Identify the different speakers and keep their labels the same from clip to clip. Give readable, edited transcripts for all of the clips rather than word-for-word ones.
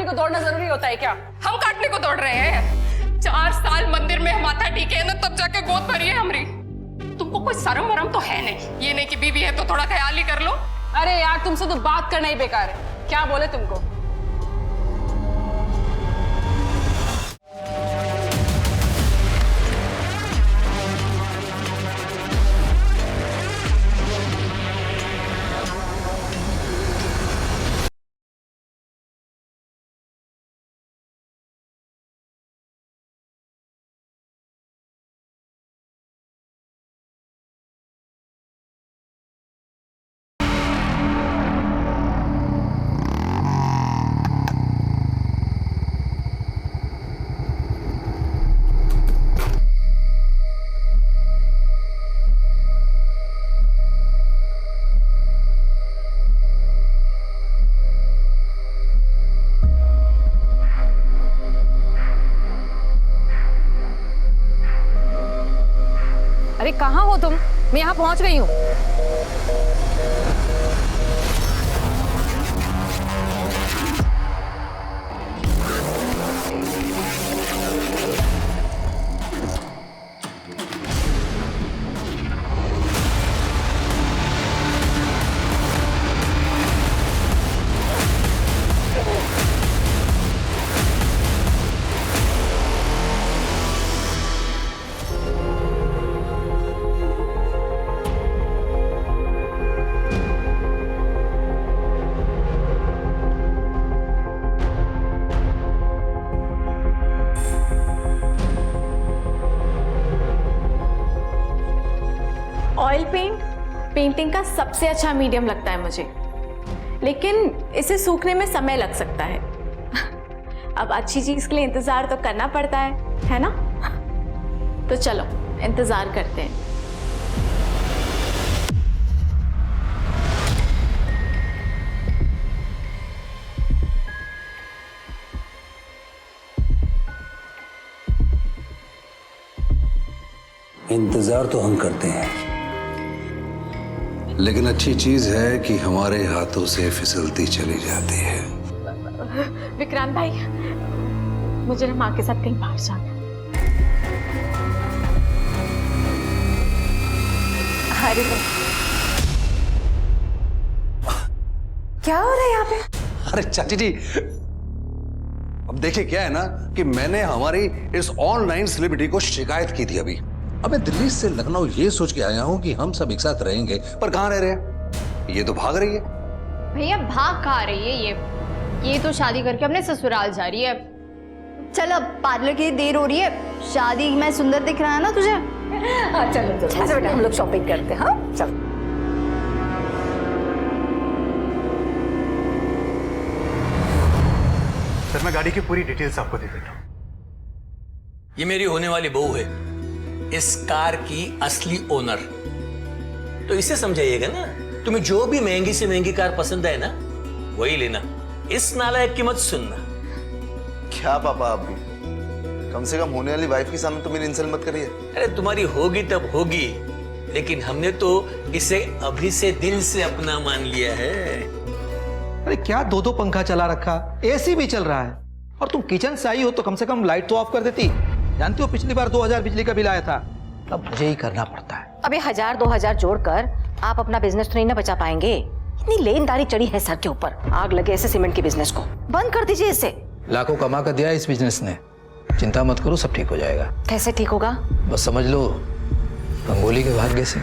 Speaker 1: को दौड़ना जरूरी होता है क्या?
Speaker 2: हम काटने को दौड़ रहे हैं। 4 साल मंदिर में माथा टीके है ना, तब जाके गोद भरी है हमारी। तुमको कोई शर्म वरम तो है नहीं। ये नहीं कि बीवी है तो थोड़ा ख्याल ही कर लो।
Speaker 1: अरे यार, तुमसे तो बात करना ही बेकार है। क्या बोले तुमको?
Speaker 3: अरे कहाँ हो तुम? मैं यहाँ पहुँच गई हूँ।
Speaker 4: ऑयल पेंट पेंटिंग का सबसे अच्छा मीडियम लगता है मुझे, लेकिन इसे सूखने में समय लग सकता है। अब अच्छी चीज के लिए इंतजार तो करना पड़ता है ना? तो चलो इंतजार करते हैं।
Speaker 5: इंतजार तो हम करते हैं, लेकिन अच्छी चीज है कि हमारे हाथों से फिसलती चली जाती है।
Speaker 4: विक्रांत भाई, मुझे ना माँ के साथ कहीं बाहर जाना है। अरे क्या हो रहा है यहाँ पे?
Speaker 5: अरे चाची जी, अब देखिए क्या है ना कि मैंने हमारी इस ऑनलाइन सेलिब्रिटी को शिकायत की थी अभी। अब मैं दिल्ली से लखनऊ ये सोच के आया हूँ कि हम सब एक साथ रहेंगे, पर कहाँ रह रहे हैं? ये तो भाग रही है।
Speaker 6: भैया भाग कहाँ रही है ये तो शादी करके अपने ससुराल जा रही है। चल अब पार्लर की देर हो रही है, शादी में सुंदर दिख रहा है ना तुझे?
Speaker 3: हाँ चलो चलो, अच्छा बेटा हम लोग शॉपिंग करते हैं। हाँ चलो।
Speaker 7: सर मैं गाड़ी की पूरी डिटेल्स आपको दे देता हूँ।
Speaker 8: ये मेरी होने वाली बहू है, इस कार की असली ओनर। तो इसे समझाइएगा ना, तुम्हें जो भी महंगी से महंगी कार पसंद है ना, वही लेना। इस नालायक की मत सुनना।
Speaker 9: क्या पापा, आप भी कम से कम होने वाली वाइफ के सामने तो मेरी इंसल्ट मत करिए।
Speaker 8: अरे तुम्हारी होगी तब होगी, लेकिन हमने तो इसे अभी से दिल से अपना मान लिया है।
Speaker 10: अरे क्या 2-2 पंखा चला रखा, एसी भी चल रहा है, और तुम किचन से आई हो तो कम से कम लाइट तो ऑफ कर देती। जानती हो पिछली बार 2000 बिजली का बिल आया था, अब मुझे ही करना पड़ता है।
Speaker 3: अबे 1000-2000 जोड़कर आप अपना बिजनेस तो नहीं ना बचा पाएंगे। इतनी लेनदारी चढ़ी है सर के ऊपर, आग लगे ऐसे सीमेंट के बिजनेस को। बंद कर दीजिए इसे।
Speaker 10: लाखों कमा कर दिया इस बिजनेस ने, चिंता मत करो, सब ठीक हो जाएगा।
Speaker 3: कैसे ठीक होगा?
Speaker 10: बस समझ लो गंगोली के भाग्य से।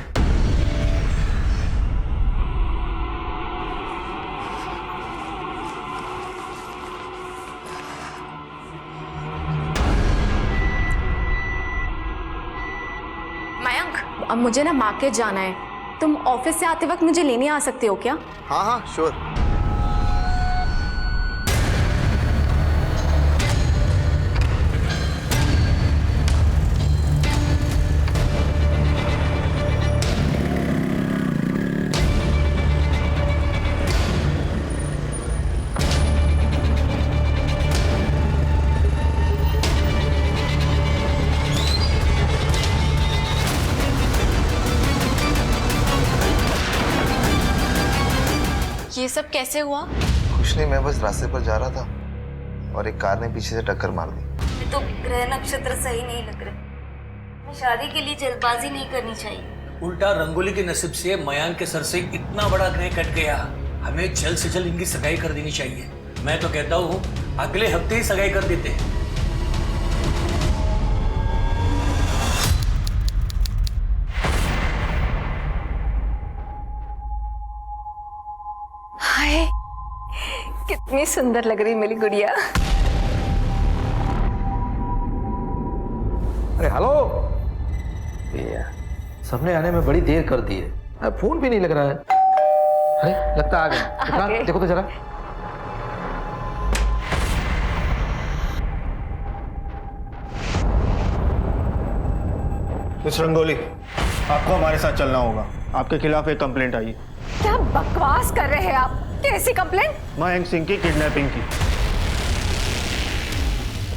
Speaker 4: मयंक, अब मुझे ना मार्केट जाना है, तुम ऑफिस से आते वक्त मुझे लेने आ सकते हो क्या?
Speaker 9: हाँ हाँ श्योर।
Speaker 4: ये सब कैसे हुआ?
Speaker 9: कुछ नहीं, मैं बस रास्ते पर जा रहा था, और एक कार ने पीछे से टक्कर मार दी।
Speaker 11: तो ग्रह नक्षत्र सही नहीं लग रहे। शादी के लिए जल्दबाजी नहीं करनी चाहिए।
Speaker 8: उल्टा रंगोली के नसीब से मयांक के सर से इतना बड़ा ग्रह कट गया। हमें जल्द से जल्द इनकी सगाई कर देनी चाहिए। मैं तो कहता हूँ अगले हफ्ते ही सगाई कर देते हैं।
Speaker 3: हाय, कितनी सुंदर लग रही मेरी गुड़िया।
Speaker 10: अरे हेलो, सबने आने में बड़ी देर कर दी है, अब फोन भी नहीं लग रहा है। अरे लगता आ गया। देखो तो जरा।
Speaker 7: मिस रंगोली, आपको हमारे साथ चलना होगा। आपके खिलाफ एक कंप्लेंट आई है।
Speaker 3: क्या बकवास कर रहे हैं आप? कैसी कंप्लेंट?
Speaker 7: मयंक सिंह की किडनैपिंग की।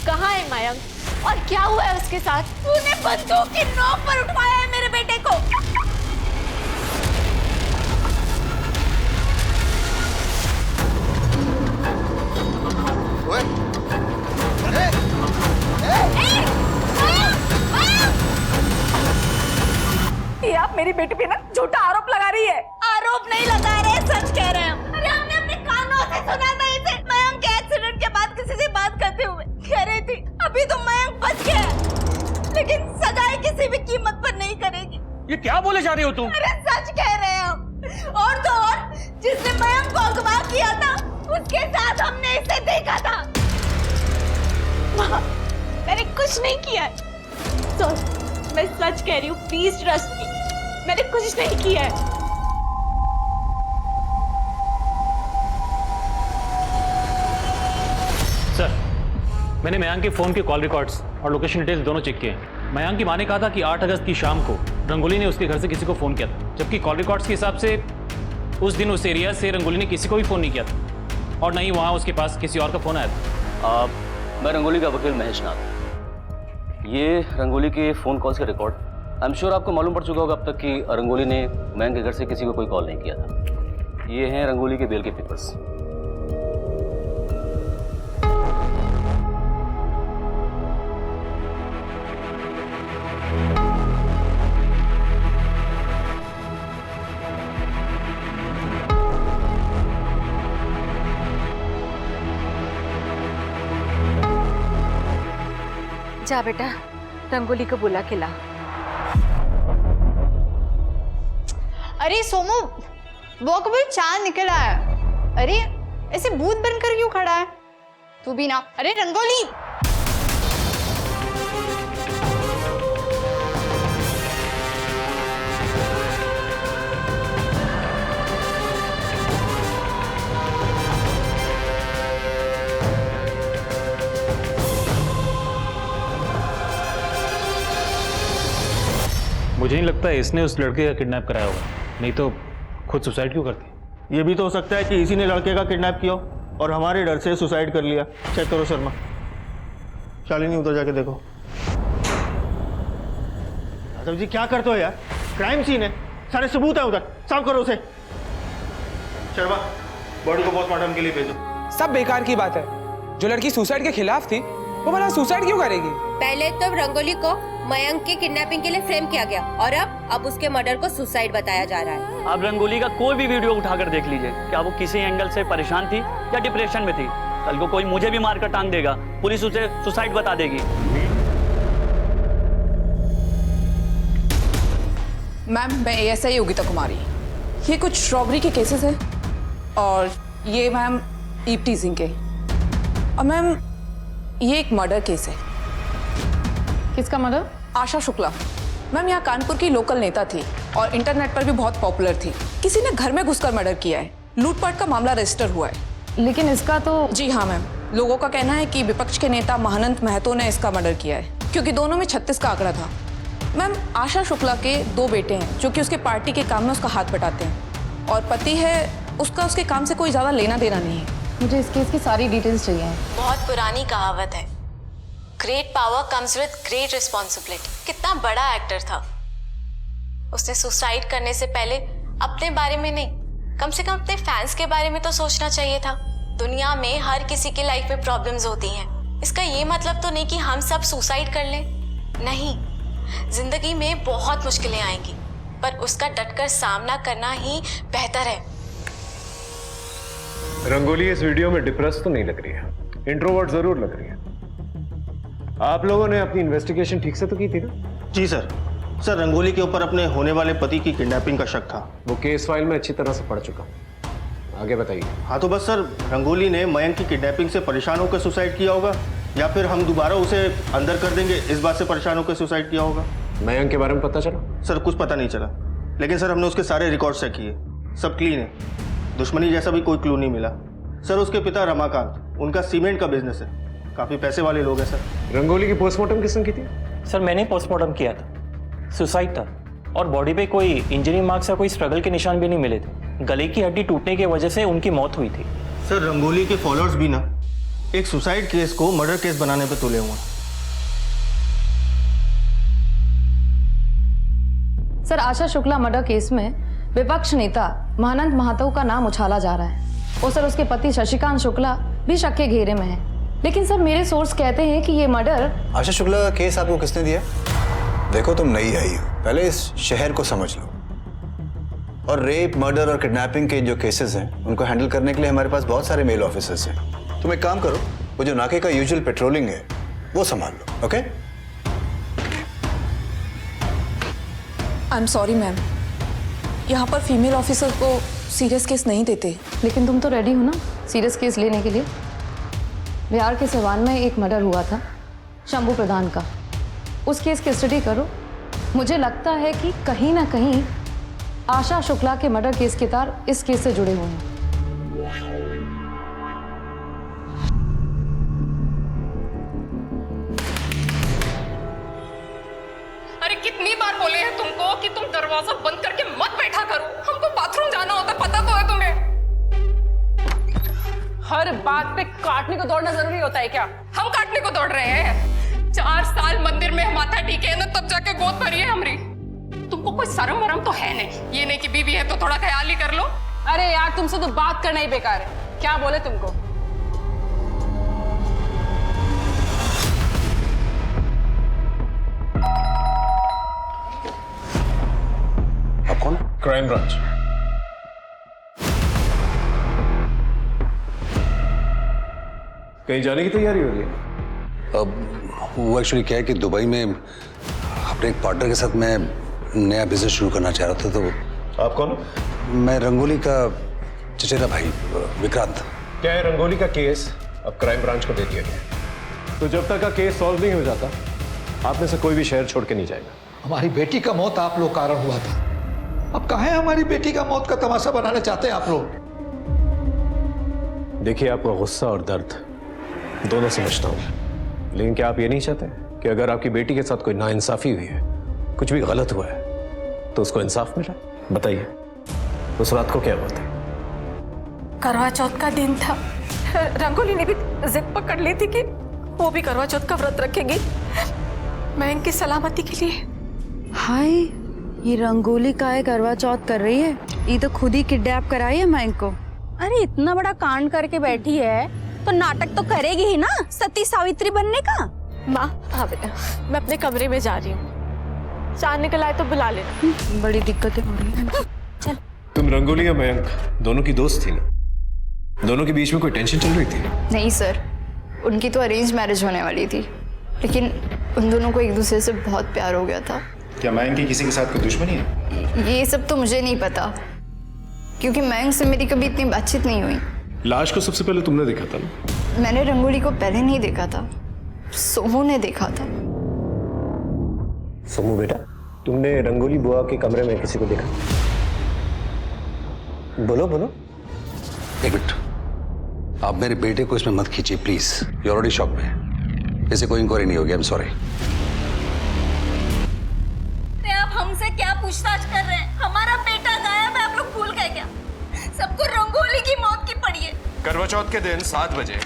Speaker 4: कहाँ है मयंक और क्या हुआ है उसके साथ? तूने बंदूक की नोक पर उठवाया है मेरे बेटे को।
Speaker 9: ओए,
Speaker 3: ये आप मेरी बेटी पे ना झूठा आरोप लगा रही है।
Speaker 11: आरोप नहीं लगा रहे, सच कह रहे हैं। अरे हमने अपने कानों से सुना था इसे। मयंक के एक्सीडेंट के बाद किसी से बात करते हुए कह रही थी अभी तो मयंक बच गया, लेकिन सगाई किसी भी कीमत पर नहीं करेगी।
Speaker 8: ये क्या बोले जा रहे हो तुम?
Speaker 11: अरे सच कह रहे हैं हम। और तो और जिसने मयंक को अगवा किया था उसके साथ हमने इसे देखा था।
Speaker 4: मैंने कुछ नहीं किया है। मैं सच कह रही हूँ, प्लीज ट्रस्ट मी। मैंने कुछ नहीं किया है।
Speaker 12: सर, मैंने मयांक के फोन के कॉल रिकॉर्ड्स और लोकेशन डिटेल्स दोनों चेक किए हैं। मयांक की मां ने कहा था कि 8 अगस्त की शाम को रंगोली ने उसके घर से किसी को फोन किया था, जबकि कॉल रिकॉर्ड्स के हिसाब से उस दिन उस एरिया से रंगोली ने किसी को भी फोन नहीं किया था और न ही वहां उसके पास किसी और का फोन आया था।
Speaker 13: मैं रंगोली का वकील महेश नाथ। ये रंगोली के फ़ोन कॉल्स के रिकॉर्ड, आई एम श्योर आपको मालूम पड़ चुका होगा अब तक कि रंगोली ने मयंक के घर से किसी को कोई कॉल नहीं किया था। ये हैं रंगोली के बेल के पेपर्स।
Speaker 3: जा बेटा, रंगोली को बुला के ला।
Speaker 6: अरे सोमू, वो कभी चांद निकल आया। अरे ऐसे भूत बनकर क्यों खड़ा है? तू भी ना। अरे रंगोली,
Speaker 12: मुझे नहीं लगता इसने उस लड़के का किडनैप कराया होगा, नहीं तो खुद सुसाइड क्यों करती?
Speaker 7: ये भी तो हो सकता है कि इसी ने लड़के का किडनैप किया और हमारे डर से सुसाइड कर लिया। चेक करो शर्मा। शालिनी उधर जाके देखो। यादव जी क्या करते हो यार? क्राइम सीन है, सारे सबूत है उधर, साफ करो उसे। शर्मा, बॉडी को पोस्टमार्टम के लिए भेजो।
Speaker 14: सब बेकार की बात है। जो लड़की सुसाइड के खिलाफ थी वो भला सुसाइड क्यों करेगी?
Speaker 11: पहले तो रंगोली को मयंक के किडनैपिंग के लिए फ्रेम किया गया और अब उसके मर्डर को सुसाइड बताया जा रहा है।
Speaker 13: आप रंगोली का कोई भी वीडियो उठाकर देख लीजिए, क्या वो किसी एंगल से परेशान थी या डिप्रेशन में थी। कल को कोई मुझे भी मारकर टांग देगा, पुलिस उसे सुसाइड बता देगी।
Speaker 2: मैम, मैं एएसआई योगिता कुमारी। ये कुछ रॉबरी के केसेस हैं और ये मैम ईव टीजिंग के, और मैम ये एक मर्डर केस है।
Speaker 1: किसका मर्डर?
Speaker 2: आशा शुक्ला। मैम यहाँ कानपुर की लोकल नेता थी और इंटरनेट पर भी बहुत पॉपुलर थी। किसी ने घर में घुसकर मर्डर किया है। लूटपाट का मामला रजिस्टर हुआ है।
Speaker 1: लेकिन इसका तो...
Speaker 2: जी हाँ मैम, लोगों का कहना है कि विपक्ष के नेता महानंद महतो ने इसका मर्डर किया है, क्योंकि दोनों में 36 का आंकड़ा था। मैम, आशा शुक्ला के 2 बेटे हैं जो कि उसके पार्टी के काम में उसका हाथ बटाते हैं, और पति है उसका उसके काम से कोई ज्यादा लेना देना नहीं है।
Speaker 1: मुझे इस केस की सारी डिटेल्स चाहिए।
Speaker 11: बहुत पुरानी कहावत है, great power comes with great responsibility. कितना बड़ा एक्टर था, उसने सुसाइड करने से पहले अपने बारे में नहीं, कम से कम अपने फैंस के बारे में तो सोचना चाहिए था।
Speaker 4: दुनिया में हर किसी की लाइफ में प्रॉब्लम्स होती हैं। इसका ये मतलब तो नहीं कि हम सब सुसाइड कर लें। नहीं, जिंदगी में बहुत मुश्किलें आएंगी, पर उसका डटकर सामना करना ही बेहतर है।
Speaker 15: रंगोली इस वीडियो में डिप्रेस तो नहीं लग रही है, इंट्रोवर्ट जरूर लग रही है। आप लोगों ने अपनी इन्वेस्टिगेशन ठीक से तो की थी ना?
Speaker 7: जी सर। सर, रंगोली के ऊपर अपने होने वाले पति की किडनैपिंग का शक था।
Speaker 15: वो केस फाइल में अच्छी तरह से पढ़ चुका, आगे बताइए।
Speaker 7: हाँ, तो बस सर, रंगोली ने मयंक की किडनैपिंग से परेशान होकर सुसाइड किया होगा, या फिर हम दोबारा उसे अंदर कर देंगे इस बात से परेशान होकर सुसाइड किया होगा।
Speaker 15: मयंक के बारे में पता चला?
Speaker 7: सर, कुछ पता नहीं चला, लेकिन सर हमने उसके सारे रिकॉर्ड चेक किए, सब क्लीन है। दुश्मनी जैसा भी कोई क्लू नहीं मिला। सर, उसके पिता रमाकांत, उनका सीमेंट का बिजनेस है, काफी पैसे वाले लोग हैं सर।
Speaker 15: रंगोली की पोस्टमार्टम किसने की थी?
Speaker 16: सर, मैंने पोस्टमार्टम किया था, सुसाइड था, और बॉडी पे कोई इंजरी मार्क्स या कोई स्ट्रगल के निशान भी नहीं मिले थे। गले की हड्डी टूटने की वजह से उनकी मौत हुई थी।
Speaker 7: सर, रंगोली के फॉलोअर्स भी ना एक सुसाइड केस को मर्डर केस बनाने पे तुले हुए हैं।
Speaker 1: Sir, Asha Shukla murder case में विपक्ष नेता महानंद महतो का नाम उछाला जा रहा है, और सर उसके पति शशिकांत शुक्ला भी शक के घेरे में है। लेकिन सर, मेरे सोर्स कहते हैं कि ये मर्डर।
Speaker 17: आशा शुक्ला का केस आपको किसने दिया? देखो, तुम नई आई हो, पहले इस शहर को समझ लो। और रेप, मर्डर और किडनैपिंग के जो केसेस हैं उनको हैंडल करने के लिए हमारे पास बहुत सारे मेल ऑफिसर्स हैं। तुम एक काम करो, वो जो नाके का यूजुअल पेट्रोलिंग है वो संभाल लो। Okay?
Speaker 2: I am sorry ma'am, यहाँ पर फीमेल ऑफिसर को सीरियस केस नहीं देते।
Speaker 1: लेकिन तुम तो रेडी हो ना सीरियस केस लेने के लिए? बिहार के सिवान में एक मर्डर हुआ था शंभू प्रधान का, उस केस की स्टडी करो। मुझे लगता है कि कहीं ना कहीं आशा शुक्ला के मर्डर केस के तार इस केस से जुड़े हुए हैं।
Speaker 11: अरे कितनी बार बोले हैं तुमको कि तुम दरवाजा बंद करके मत बैठा करो, हमको बाथरूम जाना होता, पता तो है तुम्हें।
Speaker 1: हर बात पे काटने को दौड़ना जरूरी होता है क्या?
Speaker 11: हम काटने को दौड़ रहे हैं? 4 साल मंदिर में माथा टीके है ना, तब जाके गोद भरी है हमारी। तुमको कोई शर्म वरम तो है नहीं, ये नहीं कि बीवी है तो थोड़ा ख्याल ही कर लो।
Speaker 1: अरे यार, तुमसे तो बात करना ही बेकार है। क्या बोले तुमको?
Speaker 5: आप कौन?
Speaker 15: Crime branch. कहीं जाने की तैयारी हो रही है?
Speaker 5: अब वो एक्चुअली क्या है कि दुबई में अपने एक पार्टनर के साथ मैं नया बिजनेस शुरू करना चाह रहा था। तो
Speaker 15: आप कौन?
Speaker 5: मैं रंगोली का चचेरा भाई विक्रांत।
Speaker 15: क्या है, रंगोली का केस अब क्राइम ब्रांच को दे दिया गया, तो जब तक का केस सॉल्व नहीं हो जाता आप में से कोई भी शहर छोड़ के नहीं जाएगा।
Speaker 10: हमारी बेटी का मौत आप लोग कारण हुआ था, अब कहाँ है हमारी बेटी का मौत का तमाशा बनाना चाहते हैं आप लोग?
Speaker 15: देखिए, आपका गुस्सा और दर्द दोनों समझता हूं, लेकिन क्या आप ये नहीं चाहते कि अगर आपकी बेटी के साथ कोई नाइंसाफी हुई है, कुछ भी गलत हुआ है, तो उसको इंसाफ मिला? बताइए, उस रात को क्या हुआ था?
Speaker 4: करवा चौथ का दिन था। रंगोली ने भी जिद पकड़ ली थी कि वो भी करवा चौथ का व्रत रखेगी मयंक की सलामती के लिए।
Speaker 11: हाय, ये रंगोली का है करवा चौथ कर रही है? ये तो खुद ही किडनैप कराई है मयंक को। अरे इतना बड़ा कांड करके बैठी है तो नाटक तो करेगी ही ना, सती सावित्री बनने का।
Speaker 4: माँ, हाँ बेटा, मैं अपने कमरे में जा रही हूँ, चांद निकल आए तो बुला लेना।
Speaker 11: बड़ी दिक्कतें हो रही है। चल।
Speaker 15: तुम रंगोली या मयंक दोनों की दोस्त थी ना? दोनों के बीच में कोई टेंशन चल रही थी?
Speaker 6: नहीं सर, उनकी तो अरेंज मैरिज होने वाली थी, लेकिन उन दोनों को एक दूसरे से बहुत प्यार हो गया था।
Speaker 9: क्या मयंक की किसी के साथ कोई दुश्मनी है?
Speaker 6: ये सब तो मुझे नहीं पता, क्योंकि मयंक से मेरी कभी इतनी बातचीत नहीं हुई।
Speaker 15: लाश को सबसे पहले तुमने देखा था ना?
Speaker 6: मैंने रंगोली को पहले नहीं देखा था, सोमू ने देखा था।
Speaker 15: सोमू बेटा, तुमने रंगोली बुआ के कमरे में किसी को देखा? बोलो बोलो।
Speaker 5: एक मिनट, आप मेरे बेटे को इसमें मत खींचिए प्लीज, यू ऑलरेडी शॉक में। इसे कोई इंक्वायरी नहीं होगी, आई एम सॉरी।
Speaker 11: आप हमसे क्या पूछताछ कर रहे हैं? हमारा बेटा गायब है, आप लोग भूल गए क्या? सबको रंगोली की मौत की पड़ी है।
Speaker 15: करवा चौथ के दिन 7 बजे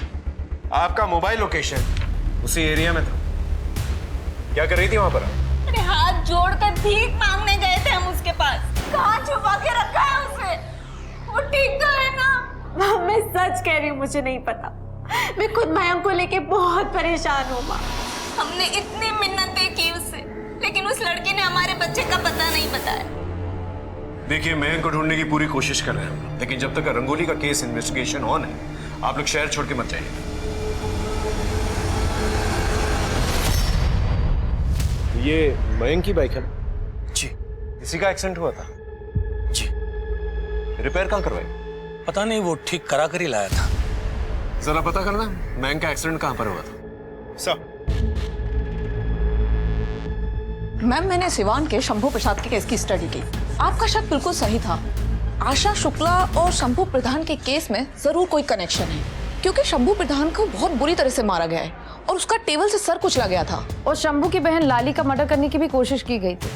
Speaker 15: आपका मोबाइल लोकेशन उसी एरिया में था। क्या कर रही थी वहां पर?
Speaker 11: अरे हाथ जोड़कर भीख मांगने गए थे हम उसके पास। कहाँ छुपा के रखा है उसे? वो ठीक तो है ना?
Speaker 4: मैं सच कह रही हूँ, मुझे नहीं पता। मैं खुद मयंक को लेके बहुत परेशान हूँ माँ।
Speaker 11: हमने इतनी मिन्नतें की उससे, लेकिन उस लड़की ने हमारे बच्चे का पता नहीं बताया।
Speaker 15: देखिए, मयंक को ढूंढने की पूरी कोशिश कर रहे हैं, लेकिन जब तक रंगोली का केस इन्वेस्टिगेशन ऑन है, आप लोग शहर छोड़ के मत जाइए। ये मयंक की बाइक है ना? जी। इसी का एक्सीडेंट हुआ था? जी। रिपेयर कहाँ करवाई?
Speaker 8: पता नहीं, वो ठीक करा कर ही लाया था।
Speaker 15: जरा पता करना मयंक का एक्सीडेंट कहाँ पर हुआ था। सर।
Speaker 2: मैम, मैंने सिवान के शंभू प्रसाद के केस की स्टडी की। आपका शक बिल्कुल सही था। आशा शुक्ला और शंभू प्रधान के केस में जरूर कोई कनेक्शन है, क्योंकि शंभू प्रधान को बहुत बुरी तरह से मारा गया है और उसका टेबल से सर कुचला गया था।
Speaker 1: और शंभू की बहन लाली का मर्डर करने की भी कोशिश की गई थी,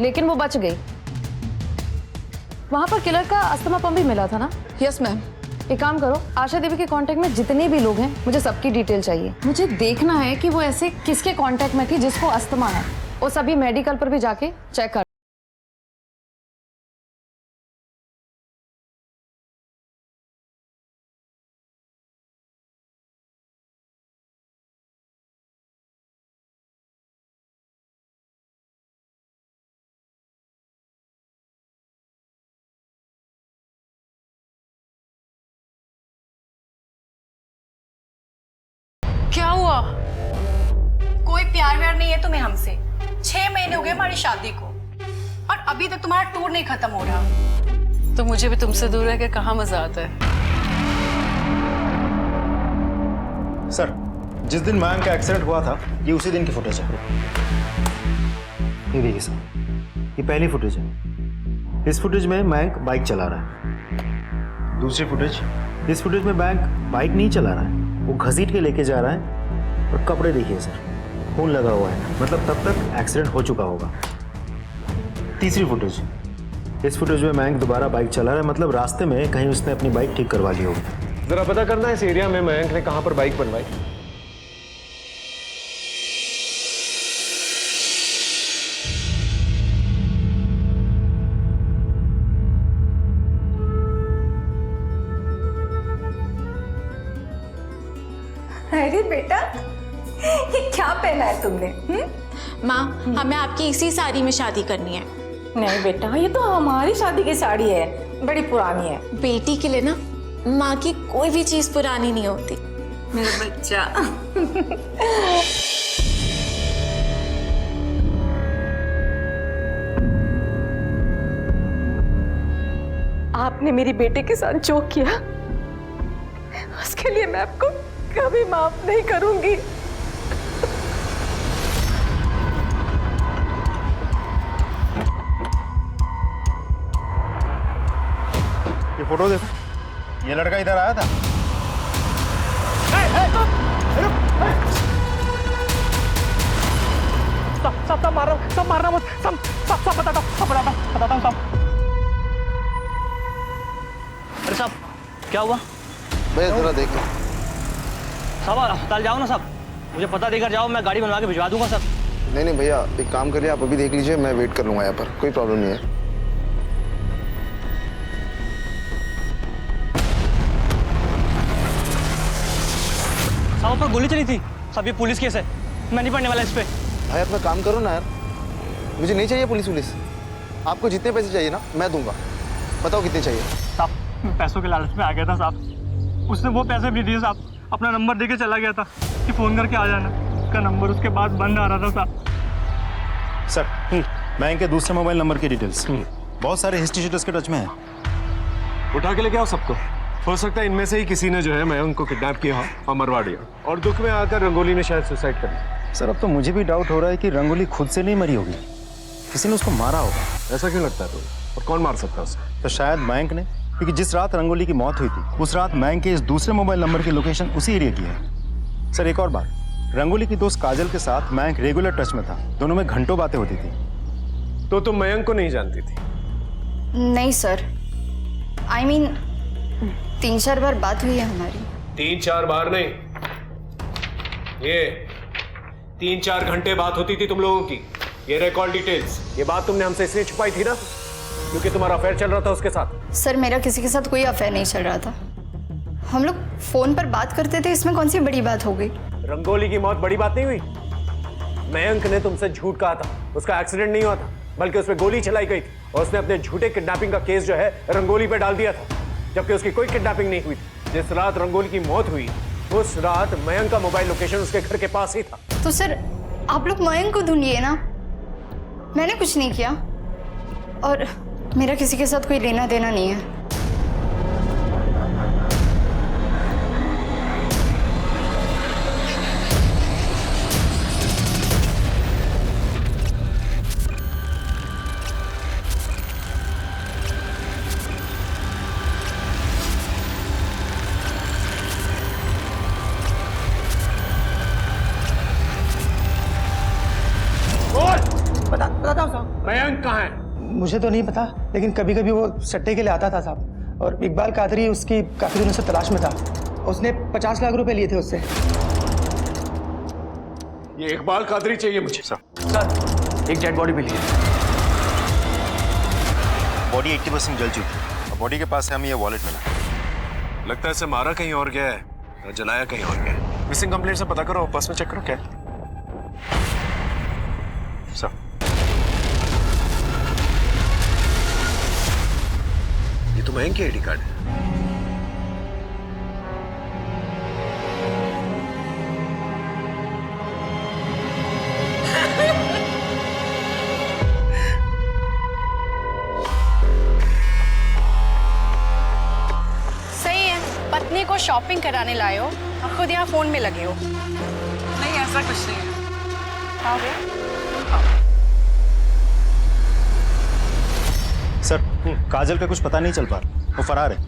Speaker 1: लेकिन वो बच गई। वहां पर किलर का अस्थमा पंप भी मिला था ना?
Speaker 2: Yes ma'am.
Speaker 1: एक काम करो, आशा देवी के कांटेक्ट में जितने भी लोग हैं, मुझे सबकी डिटेल चाहिए। मुझे देखना है कि वो ऐसे किसके कांटेक्ट में थी जिसको अस्थमा है, और सभी मेडिकल पर भी जाके चेक कर।
Speaker 3: क्या हुआ? कोई प्यार व्यार नहीं है तुम्हें हमसे? 6 महीने हो गए हमारी शादी को, और अभी तक तुम्हारा टूर नहीं खत्म हो रहा। तो मुझे भी तुमसे दूर रह के कहाँ मजा आता है।
Speaker 7: सर, जिस दिन मयंक का एक्सीडेंट हुआ था, ये उसी दिन की फुटेज है। ये देखिए सर, ये पहली फुटेज है। इस फुटेज में मयंक बाइक चला रहा है। दूसरी फुटेज, इस फुटेज में मयंक बाइक नहीं चला रहा है, वो घसीट के लेके जा रहा है। और कपड़े देखिए सर, खून लगा हुआ है, मतलब तब तक एक्सीडेंट हो चुका होगा। तीसरी फुटेज, इस फुटेज में मयंक दोबारा बाइक चला रहा है, मतलब रास्ते में कहीं उसने अपनी बाइक ठीक करवा ली होगी।
Speaker 15: जरा पता करना है इस एरिया में मयंक ने कहां पर बाइक बनवाई।
Speaker 4: अरे बेटा, ये क्या पहना है तुमने? माँ, हमें आपकी इसी साड़ी में शादी करनी है।
Speaker 3: नहीं बेटा, ये तो हमारी शादी की साड़ी है, बड़ी पुरानी है।
Speaker 4: बेटी के लिए ना माँ की कोई भी चीज पुरानी नहीं होती।
Speaker 3: मेरा बच्चा। आपने मेरी बेटे के साथ जो किया, उसके लिए मैं आपको कभी माफ नहीं करूंगी।
Speaker 7: ये फोटो देखो, ये लड़का इधर आया था।
Speaker 14: सब मार रहा हूँ, सब मारना मत, सब बताता हूँ।
Speaker 13: अरे साहब, क्या हुआ?
Speaker 9: भैया जरा देख लो।
Speaker 13: साहब अस्पताल जाओ ना साहब, मुझे पता देकर जाओ, मैं गाड़ी बनवा के भिजवा दूंगा सर।
Speaker 9: नहीं भैया, एक काम करिए, आप अभी देख लीजिए, मैं वेट कर लूंगा यहाँ पर, कोई प्रॉब्लम नहीं है।
Speaker 13: साहब पर गोली चली थी, सब ये पुलिस केस है, मैं नहीं पढ़ने वाला इस पे।
Speaker 9: भाई अपना काम करो ना यार, मुझे नहीं चाहिए पुलिस। आपको जितने पैसे चाहिए ना, मैं दूंगा। बताओ कितने चाहिए?
Speaker 14: साहब, मैं पैसों के लालच में आ गया था साहब, उसने वो पैसे भी दिए साहब, अपना नंबर देके चला गया था कि फोन करके आ जाना। उसका नंबर उसके बाद बंद आ रहा था साहब।
Speaker 7: सर, मयंक के दूसरे मोबाइल नंबर की डिटेल्स बहुत सारे हिस्ट्री शीटर्स के टच में है।
Speaker 15: उठा के लेके आओ सबको। हो सकता है इनमें से ही किसी ने जो है मयंक को किडनैप किया और मरवा दिया, और दुख में आकर रंगोली ने शायद सुसाइड कर लिया।
Speaker 7: सर, अब तो मुझे भी डाउट हो रहा है कि रंगोली खुद से नहीं मरी होगी, किसी ने उसको मारा होगा।
Speaker 15: ऐसा क्यों लगता है तुम्हें? और कौन मार सकता है उसे?
Speaker 7: तो शायद मयंक ने, क्योंकि जिस रात रंगोली की मौत हुई थी, उस रात मयंक के इस दूसरे मोबाइल नंबर की लोकेशन उसी एरिया की है। सर, एक और बात, रंगोली की दोस्त काजल के साथ मयंक रेगुलर टच में था, दोनों में घंटों बातें होती थी।
Speaker 15: तो तुम मयंक को नहीं जानती थी?
Speaker 6: नहीं सर, I mean 3-4 बार बात हुई है हमारी।
Speaker 15: 3-4 बार नहीं, ये 3-4 घंटे बात होती थी तुम लोगों की। ये रिकॉर्ड डिटेल्स, ये बात तुमने हमसे इसलिए छुपाई थी ना क्योंकि तुम्हारा अफेयर चल रहा था उसके साथ।
Speaker 6: सर, मेरा किसी के साथ कोई अफेयर नहीं चल रहा था। हम लोग फोन पर बात करते थे, इसमें कौन सी बड़ी बात हो गई?
Speaker 15: रंगोली की मौत बड़ी बात नहीं हुई। मयंक ने तुमसे झूठ कहा था, उसका एक्सीडेंट नहीं हुआ था, बल्कि उसमें गोली चलाई गई थी और उसने अपने झूठे किडनैपिंग का केस जो है रंगोली पे डाल दिया था, जबकि उसकी कोई किडनैपिंग नहीं हुई थी। जिस रात रंगोली की मौत हुई उस रात मयंक का मोबाइल लोकेशन उसके घर के पास ही था।
Speaker 6: तो सर आप लोग मयंक को ढूंढिए ना, मैंने कुछ नहीं किया और मेरा किसी के साथ कोई लेना देना नहीं है।
Speaker 15: मयंक कहाँ है?
Speaker 10: मुझे तो नहीं पता, लेकिन कभी कभी वो सट्टे के लिए आता था साहब, और इकबाल कादरी उसकी काफी दिनों से तलाश में था। उसने 50 लाख रुपए लिए थे उससे।
Speaker 15: ये इकबाल कादरी चाहिए मुझे।
Speaker 7: सर एक डेड बॉडी मिली है। बॉडी 80% जल चुकी है और बॉडी के पास से हमें ये वॉलेट मिला।
Speaker 15: लगता है इसे मारा कहीं और गया है और जलाया कहीं और गया है। मिसिंग कंप्लेंट से पता करो, पर्स में चेक करो क्या है। सर ये तो मयंक की आईडी कार्ड है।
Speaker 3: सही है, पत्नी को शॉपिंग कराने लाए हो और खुद यहाँ फोन में लगे हो। नहीं ऐसा कुछ नहीं है। आओ भैया।
Speaker 7: सर काजल का कुछ पता नहीं चल पा रहा, वो फरार है।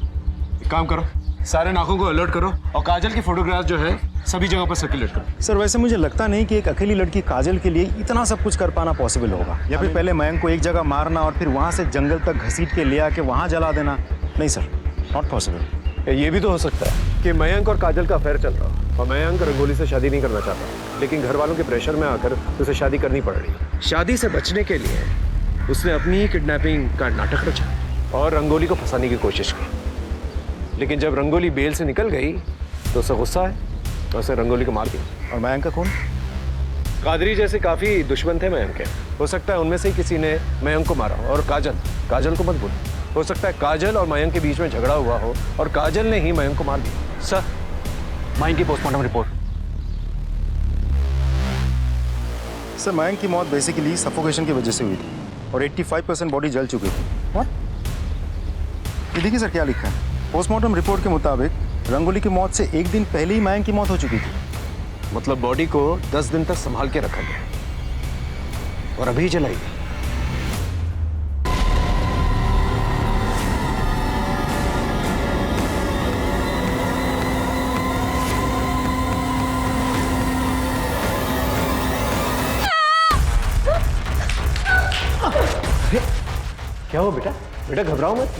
Speaker 15: एक काम करो, सारे नाकों को अलर्ट करो और काजल की फोटोग्राफ जो है सभी जगह पर सर्कुलेट करो।
Speaker 7: सर वैसे मुझे लगता नहीं कि एक अकेली लड़की काजल के लिए इतना सब कुछ कर पाना पॉसिबल होगा, या फिर पहले मयंक को एक जगह मारना और फिर वहां से जंगल तक घसीट के ले आके वहां जला देना। नहीं सर, नॉट पॉसिबल।
Speaker 15: ये भी तो हो सकता है कि मयंक और काजल का अफेयर चल रहा हो और मयंक रंगोली से शादी नहीं करना चाहता, लेकिन घर वालों के प्रेशर में आकर उसे शादी करनी पड़ रही। शादी से बचने के लिए उसने अपनी ही किडनैपिंग का नाटक रचा और रंगोली को फंसाने की कोशिश की, लेकिन जब रंगोली बेल से निकल गई तो उसे गुस्सा है तो उसने रंगोली को मार दिया।
Speaker 7: और मयंक का कौन?
Speaker 15: कादरी जैसे काफी दुश्मन थे मयंक के, हो सकता है उनमें से ही किसी ने मयंक को मारा हो। और काजल को मत भूलो, हो सकता है काजल और मयंक के बीच में झगड़ा हुआ हो और काजल ने ही मयंक को मार दिया।
Speaker 16: सर मयंक की पोस्टमार्टम रिपोर्ट।
Speaker 7: सर मयंक की मौत बेसिकली सफोकेशन की वजह से हुई थी और 85% बॉडी जल चुकी थी। What? ये देखिए सर क्या लिखा है। पोस्टमार्टम रिपोर्ट के मुताबिक रंगोली की मौत से एक दिन पहले ही मयंक की मौत हो चुकी थी।
Speaker 15: मतलब बॉडी को 10 दिन तक संभाल के रखा गया और अभी जलाई गई। क्या हो बेटा? बेटा घबराओ मत,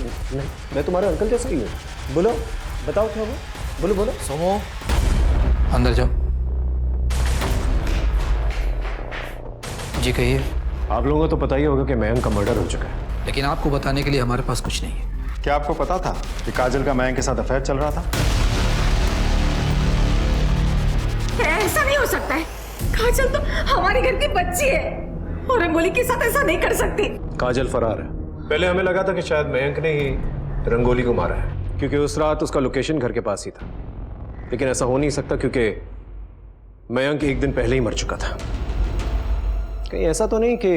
Speaker 15: मैं तुम्हारे अंकल जैसा ही हूँ। बोलो, बताओ क्या हुआ? बोलो बोलो।
Speaker 10: सोमो अंदर जाओ। जी कहिए।
Speaker 15: आप लोगों को तो पता ही होगा कि मयंक का मर्डर हो चुका है,
Speaker 10: लेकिन आपको बताने के लिए हमारे पास कुछ नहीं है।
Speaker 7: क्या आपको पता था कि काजल का मयंक के साथ अफेयर चल रहा था?
Speaker 11: ऐसा नहीं हो सकता है। काजल तो हमारे घर की बच्ची है और रंगोली के साथ ऐसा नहीं कर सकती।
Speaker 15: काजल फरार है। पहले हमें लगा था कि शायद मयंक ने ही रंगोली को मारा है, क्योंकि उस रात उसका लोकेशन घर के पास ही था, लेकिन ऐसा हो नहीं सकता क्योंकि मयंक एक दिन पहले ही मर चुका था। कहीं ऐसा तो नहीं कि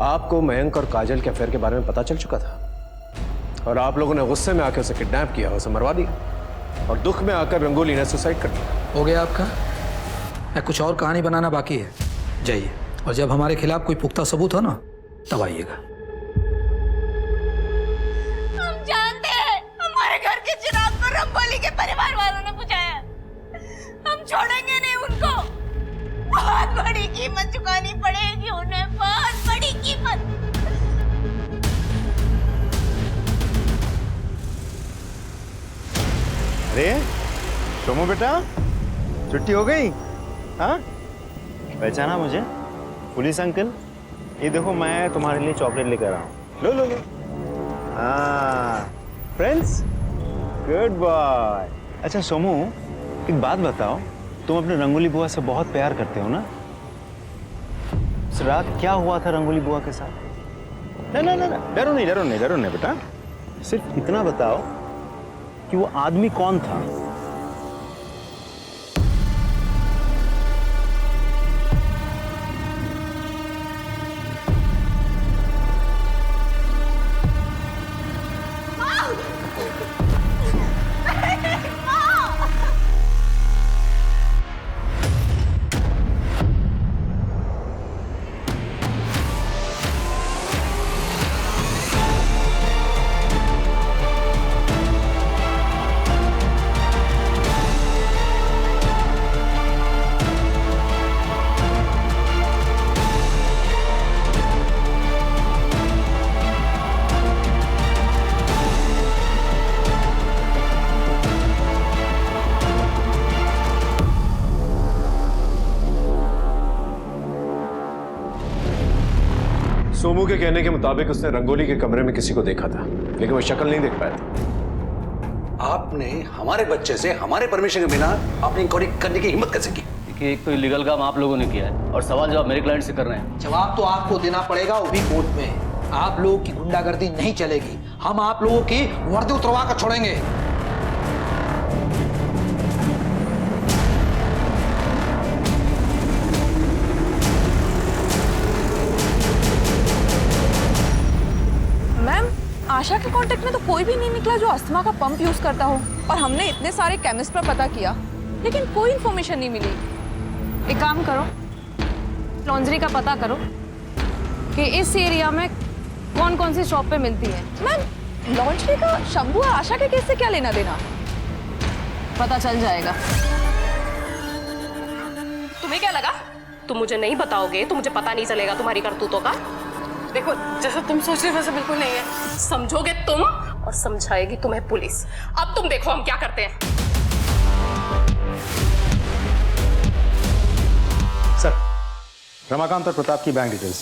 Speaker 15: आपको मयंक और काजल के अफेयर के बारे में पता चल चुका था और आप लोगों ने गुस्से में आकर उसे किडनैप किया, उसे मरवा दिया और दुख में आकर रंगोली ने सुसाइड कर दिया।
Speaker 10: हो गया आपका? या कुछ और कहानी बनाना बाकी है? जाइए, और जब हमारे खिलाफ कोई पुख्ता सबूत हो ना तब आइएगा।
Speaker 11: हम जानते हैं हमारे घर के चिराग को रंगोली के परिवार वालों ने बुझाया। हम छोड़ेंगे नहीं उनको। बहुत बड़ी कीमत चुकानी पड़ेगी उन्हें, बहुत बड़ी कीमत।
Speaker 7: अरे सोमो बेटा, छुट्टी हो गई? हाँ पहचाना मुझे? पुलिस अंकल, ये देखो मैं तुम्हारे लिए चॉकलेट लेकर आया हूँ। लो हाँ फ्रेंड्स, गुड बॉय। अच्छा सोमू, एक बात बताओ, तुम अपने रंगोली बुआ से बहुत प्यार करते हो ना? इस रात क्या हुआ था रंगोली बुआ के साथ? ना ना ना, डरो नहीं बेटा। सिर्फ इतना बताओ कि वो आदमी कौन था?
Speaker 15: सोमू के कहने के मुताबिक उसने रंगोली के कमरे में किसी को देखा था, लेकिन वो शक्ल नहीं देख पाया था।
Speaker 5: आपने हमारे बच्चे से हमारे परमिशन के बिना अपनी इंक्वायरी करने की हिम्मत कैसे की?
Speaker 13: देखिए, एक तो इलीगल काम आप लोगों ने किया है और सवाल जवाब मेरे क्लाइंट से कर रहे हैं।
Speaker 10: जवाब तो आपको देना पड़ेगा, वो भी कोर्ट में। आप लोगों की गुंडागर्दी नहीं चलेगी। हम आप लोगों की वर्दी उतरवा कर छोड़ेंगे।
Speaker 2: आशा के कांटेक्ट में तो कोई भी नहीं निकला जो अस्थमा का पंप यूज करता हो, और हमने इतने सारे केमिस्ट पर पता किया लेकिन कोई इन्फॉर्मेशन नहीं मिली।
Speaker 1: एक काम करो, लॉन्ड्री का पता करो कि इस एरिया में कौन कौन सी शॉप पे मिलती है।
Speaker 2: मैम, लॉन्ड्री का शंभू और आशा के केस से क्या लेना देना?
Speaker 1: पता चल जाएगा।
Speaker 11: तुम्हें क्या लगा तुम मुझे नहीं बताओगे तो मुझे पता नहीं चलेगा तुम्हारी करतूतों का? देखो, जैसा तुम सोच रहे वैसा बिल्कुल नहीं है। समझोगे तुम और समझाएगी तुम्हें पुलिस। अब तुम देखो हम क्या करते हैं।
Speaker 7: सर, रमाकांत और प्रताप की बैंक डिटेल्स।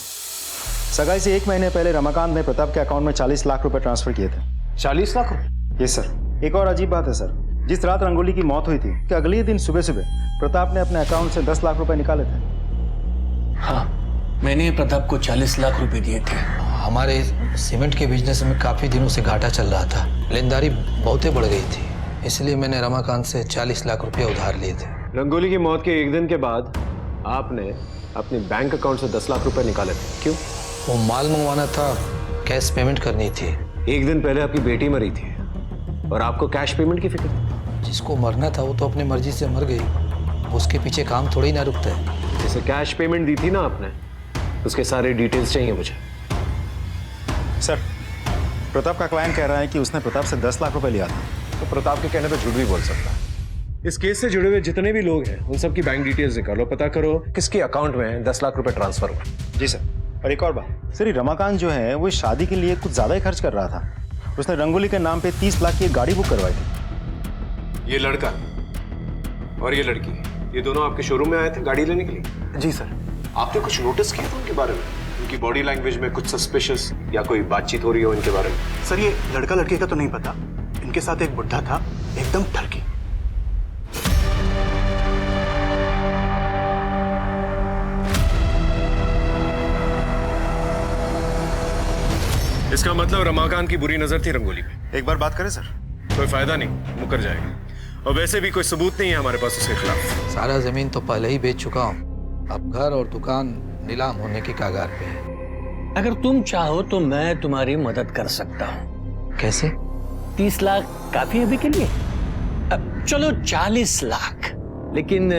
Speaker 7: सगाई से 1 महीने पहले रमाकांत ने प्रताप के अकाउंट में 40 लाख रुपए ट्रांसफर किए थे।
Speaker 15: 40 लाख रुपए?
Speaker 7: Yes sir. एक और अजीब बात है सर, जिस रात रंगोली की मौत हुई थी कि अगले दिन सुबह सुबह प्रताप ने अपने अकाउंट से 10 लाख रुपए निकाले थे।
Speaker 8: हाँ, मैंने प्रताप को 40 लाख रुपए दिए थे।
Speaker 10: हमारे सीमेंट के बिजनेस में काफी दिनों से घाटा चल रहा था, लेनदारी बहुत बढ़ गई थी, इसलिए मैंने रमाकांत से 40 लाख रुपए उधार लिए थे।
Speaker 15: रंगोली की मौत के 1 दिन के बाद आपने अपने बैंक अकाउंट से 10 लाख रुपए निकाले थे, क्यों?
Speaker 10: वो माल मंगवाना था, कैश पेमेंट करनी थी।
Speaker 15: 1 दिन पहले आपकी बेटी मरी थी और आपको कैश पेमेंट की फिक्र थी।
Speaker 10: जिसको मरना था वो तो अपनी मर्जी से मर गई, उसके पीछे काम थोड़ी ना रुकता है।
Speaker 15: जैसे कैश पेमेंट दी थी ना आपने, उसके सारे डिटेल्स चाहिए मुझे।
Speaker 7: सर, प्रताप का क्लाइंट कह रहा है कि उसने प्रताप से 10 लाख रुपए लिया था।
Speaker 15: तो प्रताप के कहने पे झूठ भी बोल सकता है। इस केस से जुड़े हुए जितने भी लोग हैं उन सब की बैंक डिटेल्स निकालो, पता करो किसके अकाउंट में 10 लाख रुपए ट्रांसफर हुआ।
Speaker 7: जी सर। और एक और बात सर, ये रमाकांत जो है वो शादी के लिए कुछ ज्यादा ही खर्च कर रहा था। उसने रंगोली के नाम पे 30 लाख की एक गाड़ी बुक करवाई थी।
Speaker 15: ये लड़का और ये लड़की, ये दोनों आपके शोरूम में आए थे गाड़ी लेने के लिए?
Speaker 7: जी सर।
Speaker 15: आपने कुछ नोटिस किया था उनके बारे में? उनकी बॉडी लैंग्वेज में कुछ सस्पिशियस या कोई बातचीत हो रही हो इनके बारे में?
Speaker 7: सर, ये लड़का लड़के का तो नहीं पता, इनके साथ एक बुढ़ा था, एकदम ठरकी।
Speaker 15: इसका मतलब रमाकांत की बुरी नजर थी रंगोली पे।
Speaker 7: एक बार बात करें सर?
Speaker 15: कोई फायदा नहीं, मुकर जाएगा। और वैसे भी कोई सबूत नहीं है हमारे पास उसके खिलाफ।
Speaker 10: सारा जमीन तो पहले ही बेच चुका हूँ, अब घर और दुकान नीलाम होने की कगार पे है।
Speaker 8: अगर तुम चाहो तो मैं तुम्हारी मदद कर सकता हूँ।
Speaker 10: कैसे?
Speaker 8: 30 लाख काफी है अभी के लिए? अब चलो 40 लाख, लेकिन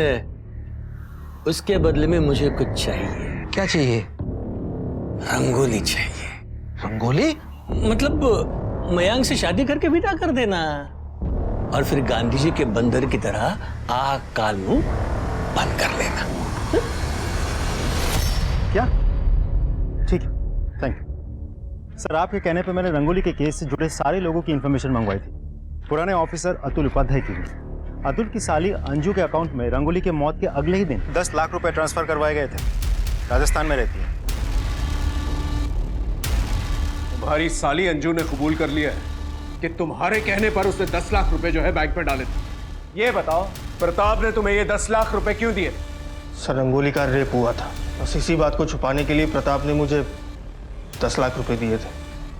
Speaker 8: उसके बदले में मुझे कुछ चाहिए।
Speaker 10: क्या चाहिए?
Speaker 8: रंगोली चाहिए।
Speaker 10: रंगोली?
Speaker 8: मतलब मयांक से शादी करके विदा कर देना और फिर गांधी जी के बंदर की तरह आग काल मुंह बंद कर लेना।
Speaker 7: क्या? ठीक है, थैंक यू सर। आपके कहने पे मैंने रंगोली के केस से जुड़े सारे लोगों की इंफॉर्मेशन मंगवाई थी। पुराने ऑफिसर अतुल उपाध्याय की भी। अतुल की साली अंजू के अकाउंट में रंगोली के मौत के अगले ही दिन 10 लाख रुपए ट्रांसफर करवाए गए थे। राजस्थान में रहती है।
Speaker 15: तुम्हारी साली अंजू ने कबूल कर लिया है कि तुम्हारे कहने पर उसने 10 लाख रुपए जो है बैंक में डाले थे। ये बताओ, प्रताप ने तुम्हें ये 10 लाख रुपए क्यों दिए?
Speaker 7: सर रंगोली का रेप हुआ था, बस इसी बात को छुपाने के लिए प्रताप ने मुझे 10 लाख रुपए दिए थे।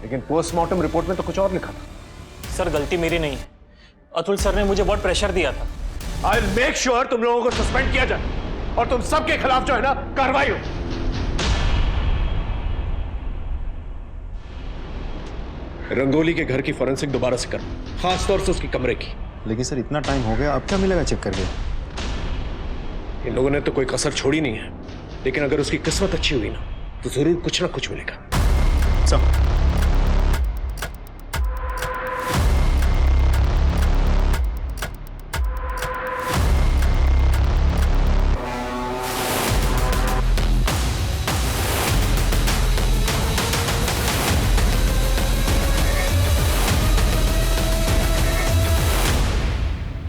Speaker 15: लेकिन पोस्टमार्टम रिपोर्ट में तो कुछ और लिखा था।
Speaker 16: सर गलती मेरी नहीं है, अतुल सर ने मुझे बहुत प्रेशर दिया था।
Speaker 15: आई मेक श्योर तुम लोगों को सस्पेंड किया जाए और तुम सबके खिलाफ जो है ना कार्रवाई हो। रंगोली के घर की फॉरेंसिक दोबारा से कर, खासतौर से उसकी कमरे की।
Speaker 7: लेकिन सर इतना टाइम हो गया, अब क्या मिलेगा चेक करके?
Speaker 15: इन लोगों ने तो कोई कसर छोड़ी नहीं है, लेकिन अगर उसकी किस्मत अच्छी हुई ना तो जरूर कुछ ना कुछ मिलेगा।
Speaker 7: सब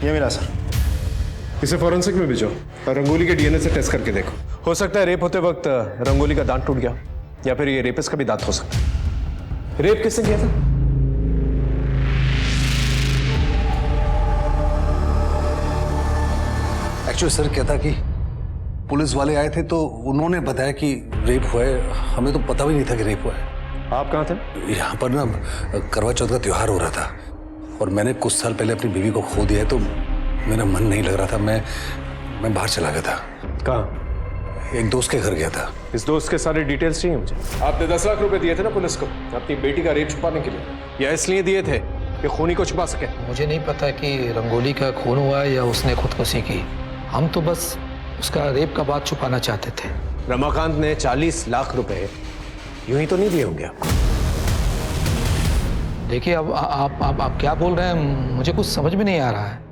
Speaker 7: ये मिला सर।
Speaker 15: इसे फॉरेंसिक में भेजो और रंगोली के डीएनए से टेस्ट करके देखो। हो सकता है रेप होते वक्त रंगोली का दांत टूट गया, या फिर ये रेपिस्ट का भी दांत हो सकता है। रेप किसने किया था?
Speaker 5: एक्चुअली सर क्या था कि पुलिस वाले आए थे तो उन्होंने बताया कि रेप हुआ है, हमें तो पता भी नहीं था कि रेप हुआ है।
Speaker 15: आप कहाँ थे?
Speaker 5: यहाँ पर ना करवा चौथ का त्योहार हो रहा था और मैंने कुछ साल पहले अपनी बीवी को खो दिया है, तो मेरा मन नहीं लग रहा था। मैं बाहर चला गया था।
Speaker 15: कहाँ?
Speaker 5: एक दोस्त के घर गया था।
Speaker 15: इस दोस्त के सारे डिटेल्स चाहिए मुझे। आपने 10 लाख रुपए दिए थे ना पुलिस को अपनी बेटी का रेप छुपाने के लिए, या इसलिए दिए थे कि खूनी को छुपा सके?
Speaker 10: मुझे नहीं पता कि रंगोली का खून हुआ है या उसने खुदकुशी की। हम तो बस उसका रेप का बात छुपाना चाहते थे।
Speaker 15: रमाकांत ने 40 लाख रुपए यूं ही तो नहीं दिए होंगे आपको?
Speaker 10: देखिए अब आप क्या बोल रहे हैं, मुझे कुछ समझ में नहीं आ रहा है।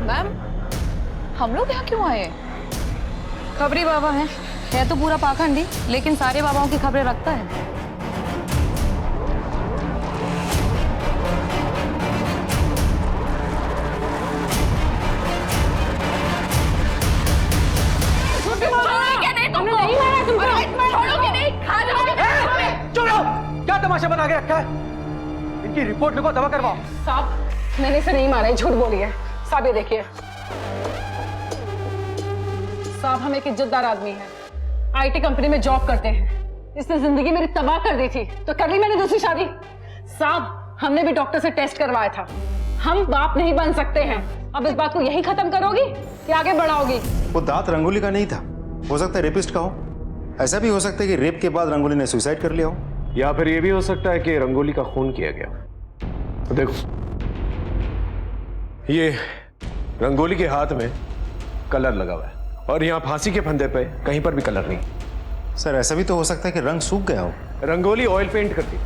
Speaker 2: मैम, हम लोग यहाँ क्यों आए?
Speaker 1: खबरी बाबा है तो पूरा पाखंडी, लेकिन सारे बाबाओं की खबरें रखता है।
Speaker 10: क्या तमाशा बना के रखा है? इनकी रिपोर्ट लिखो, दवा करवाओ।
Speaker 3: साहब मैंने इसे नहीं मारा है, झूठ बोली है। साहब ये देखिए, साहब हम एक इज्जतदार आदमी हैं, आईटी कंपनी में जॉब करते हैं। इसने जिंदगी मेरी तबाह कर दी थी तो कर ली मैंने दूसरी शादी। साहब हमने भी डॉक्टर से टेस्ट करवाया था, हम बाप नहीं बन सकते हैं। अब इस बात को यही खत्म करोगी या आगे बढ़ाओगी?
Speaker 7: वो दांत रंगोली का नहीं था, हो सकता है रेपिस्ट का हो। ऐसा भी हो सकता है कि रेप के बाद रंगोली ने सुसाइड कर लिया हो,
Speaker 15: या फिर यह भी हो सकता है कि रंगोली का खून किया गया। तो देखो, ये रंगोली के हाथ में कलर लगा हुआ है और यहाँ फांसी के फंदे पे कहीं पर भी कलर नहीं।
Speaker 7: सर ऐसा भी तो हो सकता है कि रंग सूख गया हो।
Speaker 15: रंगोली ऑयल पेंट करती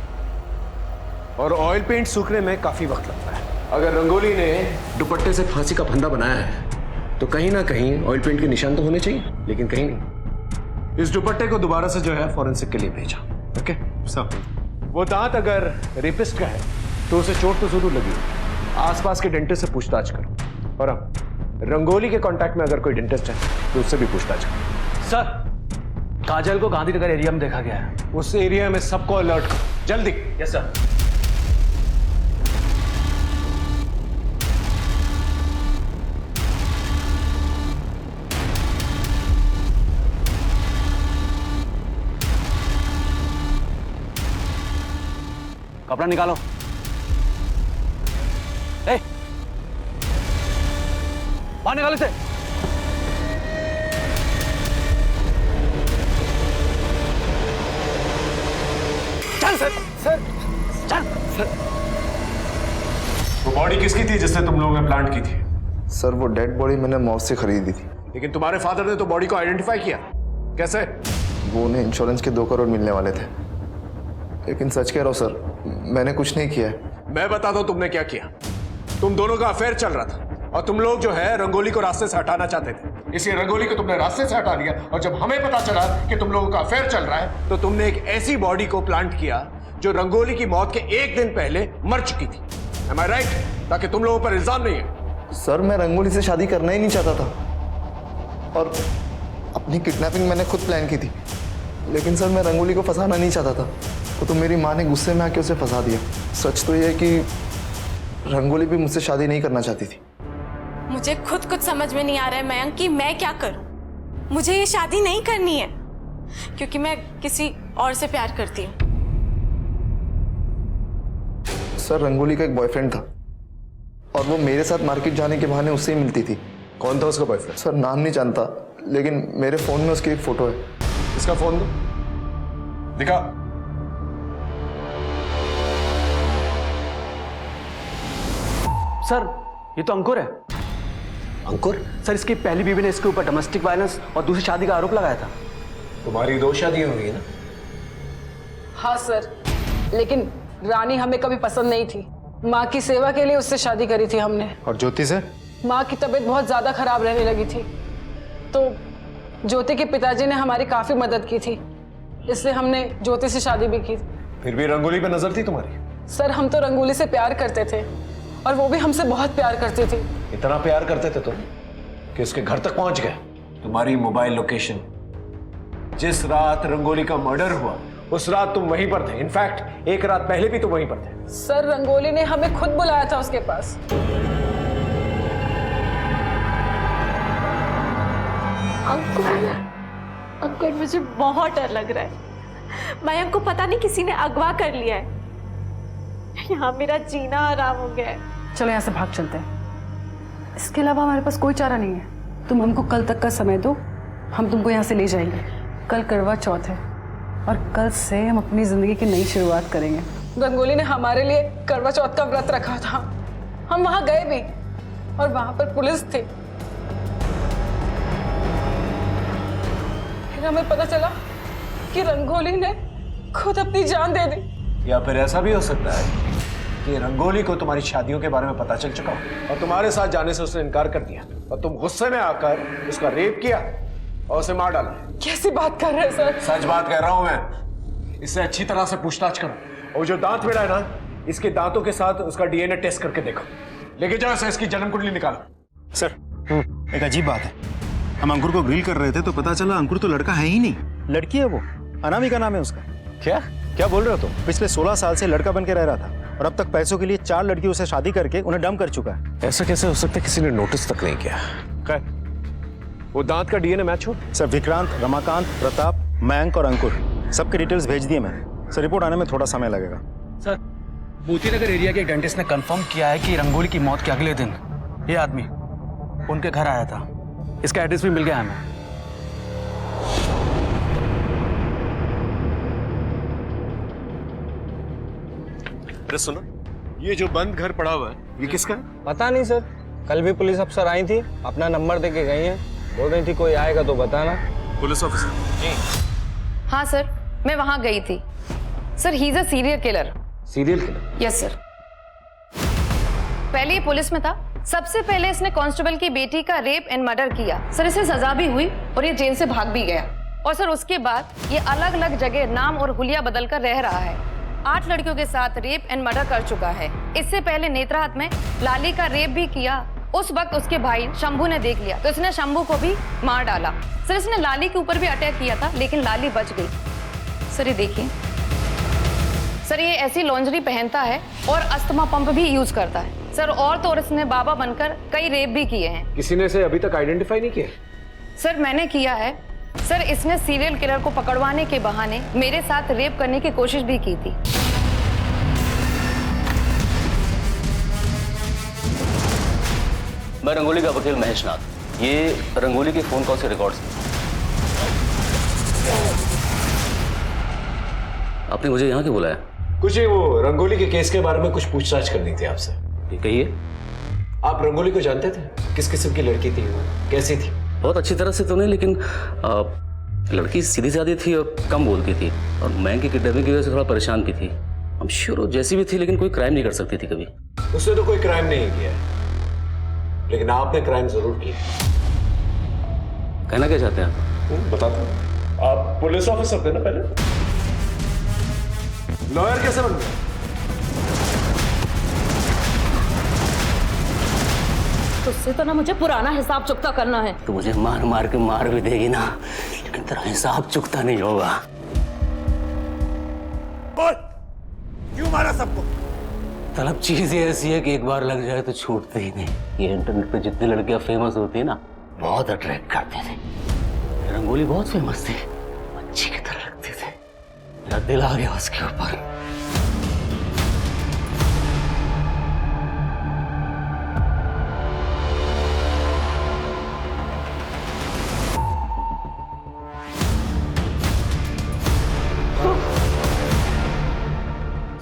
Speaker 15: और ऑयल पेंट सूखने में काफी वक्त लगता है। अगर रंगोली ने दुपट्टे से फांसी का फंदा बनाया है तो कहीं ना कहीं ऑयल पेंट के निशान तो होने चाहिए, लेकिन कहीं नहीं। इस दुपट्टे को दोबारा से जो है फॉरेंसिक के लिए भेजा। ओके
Speaker 7: सब
Speaker 15: वो दांत अगर रेपिस्ट का है तो उसे चोट तो जरूर लगी, आसपास के डेंटिस्ट से पूछताछ करो। और रंगोली के कांटेक्ट में अगर कोई डेंटिस्ट है तो उससे भी पूछताछ करो।
Speaker 12: सर काजल को गांधीनगर एरिया में देखा गया है।
Speaker 15: उस एरिया में सबको अलर्ट करो जल्दी।
Speaker 12: Yes sir.
Speaker 13: कपड़ा निकालो। ए, बाहर निकालो इसे।
Speaker 15: चल सर, सर चल सर। वो बॉडी किसकी थी जिससे तुम लोगों ने प्लांट की थी?
Speaker 9: सर वो डेड बॉडी मैंने मॉब से खरीदी थी।
Speaker 15: लेकिन तुम्हारे फादर ने तो बॉडी को आइडेंटिफाई किया, कैसे?
Speaker 9: वो उन्हें इंश्योरेंस के 2 करोड़ मिलने वाले थे। लेकिन सच कह रहा हूँ सर, मैंने कुछ नहीं किया है।
Speaker 15: मैं बताता हूँ तुमने क्या किया। तुम दोनों का अफेयर चल रहा था और तुम लोग जो है रंगोली को रास्ते से हटाना चाहते थे, इसलिए रंगोली को तुमने रास्ते से हटा दिया। और जब हमें पता चला कि तुम लोगों का अफेयर चल रहा है तो तुमने एक ऐसी बॉडी को प्लांट किया जो रंगोली की मौत के 1 दिन पहले मर चुकी थी। Am I right? ताकि तुम लोगों पर इल्जाम नहीं है।
Speaker 9: सर मैं रंगोली से शादी करना ही नहीं चाहता था और अपनी किडनैपिंग मैंने खुद प्लान की थी। लेकिन सर मैं रंगोली को फंसाना नहीं चाहता था, वो तो मेरी माँ ने गुस्से में आके उसे फंसा दिया। सच तो ये है कि रंगोली भी मुझसे शादी नहीं करना चाहती थी।
Speaker 4: मुझे खुद कुछ समझ में नहीं आ रहा है मयंक कि मैं क्या करूं। मुझे ये शादी नहीं करनी है क्योंकि मैं किसी और से प्यार करती हूँ।
Speaker 9: सर रंगोली का एक बॉयफ्रेंड था और वो मेरे साथ मार्केट जाने के बहाने उससे ही मिलती थी।
Speaker 15: कौन था उसका बॉयफ्रेंड?
Speaker 9: सर नाम नहीं जानता, लेकिन मेरे फोन में उसकी एक फोटो है।
Speaker 15: इसका फोन दो, दिखा।
Speaker 18: सर ये तो अंकुर है।
Speaker 5: अंकुर?
Speaker 18: सर इसकी पहली बीवी ने इसके ऊपर डोमेस्टिक वायलेंस और दूसरी शादी का आरोप लगाया था।
Speaker 15: तुम्हारी 2 शादियां हुई ना?
Speaker 3: हाँ सर, लेकिन रानी हमें कभी पसंद नहीं थी। माँ की सेवा के लिए उससे शादी करी थी हमने।
Speaker 7: और ज्योति से?
Speaker 3: माँ की तबीयत बहुत ज्यादा खराब रहने लगी थी, तो ज्योति के पिताजी ने हमारी काफी मदद की थी, इसलिए हमने ज्योति से शादी भी की।
Speaker 15: फिर भी रंगोली पे नजर थी तुम्हारी?
Speaker 3: सर हम तो रंगोली से प्यार करते थे और वो भी हमसे बहुत प्यार करती थी।
Speaker 15: इतना प्यार करते थे तुम कि उसके घर तक पहुंच गए। तुम्हारी मोबाइल लोकेशन, जिस रात रंगोली का मर्डर हुआ उस रात तुम वहीं पर थे। इनफैक्ट एक रात पहले भी तुम वहीं पर थे।
Speaker 3: सर रंगोली ने हमें खुद बुलाया था उसके पास।
Speaker 4: अंकुर मुझे बहुत डर लग रहा है। मयंक को पता नहीं किसी ने अगवा कर लिया है। यहाँ मेरा जीना आराम हो गया है।
Speaker 3: चलो यहाँ से भाग चलते हैं, इसके अलावा हमारे पास कोई चारा नहीं है। तुम हमको कल तक का समय दो, हम तुमको यहाँ से ले जाएंगे। कल करवा चौथ है और कल से हम अपनी जिंदगी की नई शुरुआत करेंगे। रंगोली ने हमारे लिए करवा चौथ का व्रत रखा था, हम वहां गए भी और वहां पर पुलिस थी। फिर हमें पता चला कि रंगोली ने खुद अपनी जान दे दी।
Speaker 15: या फिर ऐसा भी हो सकता है कि रंगोली को तुम्हारी शादियों के बारे में पता चल चुका हो और तुम्हारे साथ जाने से उसने इनकार कर दिया और तुम गुस्से में आकर उसका रेप किया और उसे मार डाला।
Speaker 3: कैसी बात कर रहे हैं सर?
Speaker 15: सच बात कह रहा हूं मैं। इससे अच्छी तरह से पूछताछ करो और जो दांत मिला है ना, इसके दांतों के साथ उसका डीएनए टेस्ट करके देखो। लेके जाओ इसे, इसकी जन्म कुंडली निकालो।
Speaker 7: सर एक अजीब बात है, हम अंकुर को ग्रिल कर रहे थे तो पता चला अंकुर तो लड़का है ही नहीं, लड़की है। वो अनामिका नाम है उसका।
Speaker 15: क्या
Speaker 7: क्या बोल रहे हो तुम? पिछले 16 साल से लड़का बन के रह रहा था और अब तक पैसों के लिए 4 लड़कियों से शादी करके उन्हें डंप कर चुका है।
Speaker 15: ऐसा कैसे हो सकता है? किसी ने नोटिस तक नहीं किया। वो दांत का डीएनए मैच हो?
Speaker 7: सर विक्रांत, रमाकांत, प्रताप, मयंक और अंकुर सबके डिटेल्स भेज दिए मैंने। सर रिपोर्ट आने में थोड़ा समय लगेगा।
Speaker 18: सर मोतीनगर एरिया के डेंटिस्ट ने कंफर्म किया है कि रंगोली की मौत के अगले दिन ये आदमी उनके घर आया था। इसका एड्रेस भी मिल गया हमें।
Speaker 15: अरे सुनो, ये जो बंद घर पड़ा हुआ है ये किसका है?
Speaker 19: पता नहीं सर, कल भी पुलिस अफसर आई थी, अपना नंबर दे के गई है, बोल रही थी कोई आएगा तो बताना।
Speaker 15: पुलिस ऑफिसर जी?
Speaker 1: हाँ सर, मैं वहां गई थी। Sir he is a serial killer.
Speaker 15: Serial killer?
Speaker 1: Yes sir. पहले ही पुलिस में था। सबसे पहले इसने कांस्टेबल की बेटी का रेप एंड मर्डर किया। सर इसे सजा भी हुई और ये जेल से भाग भी गया। और सर उसके बाद ये अलग अलग जगह नाम और हुलिया बदल कर रह रहा है। 8 लड़कियों के साथ रेप एंड मर्डर कर चुका है। इससे पहले नेत्राहाट में लाली का रेप भी किया। उस वक्त उसके भाई शंभू ने देख लिया तो इसने शंभू को भी मार डाला। सर इसने लाली के ऊपर भी अटैक किया था लेकिन लाली बच गई। सर ये देखिए सर, ये ऐसी लॉन्जरी पहनता है और अस्थमा पंप भी यूज करता है। सर और तो और इसने बाबा बनकर कई रेप भी किए हैं।
Speaker 15: किसी ने इसे अभी तक आइडेंटिफाई नहीं किया?
Speaker 1: सर मैंने किया है। सर इसने सीरियल किलर को पकड़वाने के बहाने मेरे साथ रेप करने की कोशिश भी की थी।
Speaker 13: मैं रंगोली का वकील महेश नाथ। ये रंगोली की फोन कॉल से रिकॉर्ड्स। आपने मुझे यहाँ क्यों बुलाया?
Speaker 15: कुछ ही वो रंगोली के केस के बारे में कुछ पूछताछ करनी थी आपसे।
Speaker 13: ये कहिए।
Speaker 15: आप रंगोली को जानते थे? किस किस्म की लड़की थी वो? कैसी थी?
Speaker 13: बहुत अच्छी तरह से तो नहीं, लेकिन लड़की सीधी सादी थी और कम बोलती थी और मैं की किडनैपिंग की वजह से थोड़ा परेशान भी थी। हम श्योर जैसी भी थी लेकिन कोई क्राइम नहीं कर सकती थी कभी।
Speaker 15: उसने तो कोई क्राइम नहीं किया, लेकिन आपने क्राइम जरूर किया।
Speaker 13: कहना क्या चाहते हैं आप?
Speaker 15: बताता हूं। आप पुलिस ऑफिसर थे ना पहले? लॉयर कैसे बन गए?
Speaker 1: तुझसे तो ना मुझे पुराना हिसाब चुकता करना है।
Speaker 13: तो मुझे मार मार के मार भी देगी ना, लेकिन तेरा हिसाब चुकता नहीं होगा।
Speaker 8: बोल, क्यों मारा सबको?
Speaker 13: तलब चीज ये ऐसी है कि एक बार लग जाए तो छूटते ही नहीं। ये इंटरनेट पे जितनी लड़कियां फेमस होती है ना, बहुत अट्रैक्ट करते थे। रंगोली बहुत फेमस थी, अच्छी की तरह लगते थे। मेरा दिल आ गया उसके ऊपर।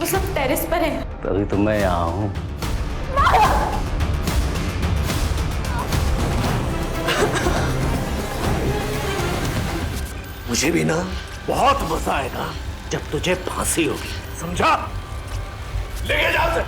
Speaker 4: वो सब टेरेस पर है।
Speaker 13: तभी तो मैं यहाँ हूँ।
Speaker 8: मुझे भी ना बहुत मजा आएगा जब तुझे फांसी होगी, समझा? लेके जाओ उसे।